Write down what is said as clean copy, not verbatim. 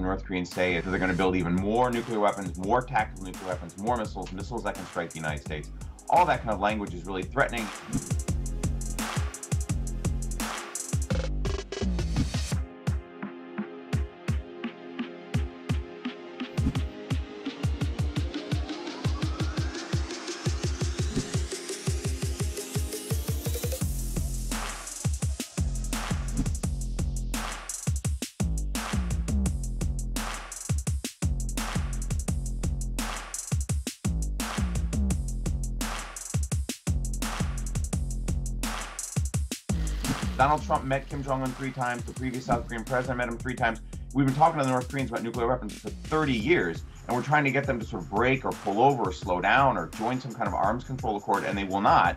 North Koreans say is that they're going to build even more nuclear weapons, more tactical nuclear weapons, more missiles, missiles that can strike the United States. All that kind of language is really threatening. Donald Trump met Kim Jong-un 3 times. The previous South Korean president met him 3 times. We've been talking to the North Koreans about nuclear weapons for 30 years, and we're trying to get them to sort of break or pull over or slow down or join some kind of arms control accord, and they will not.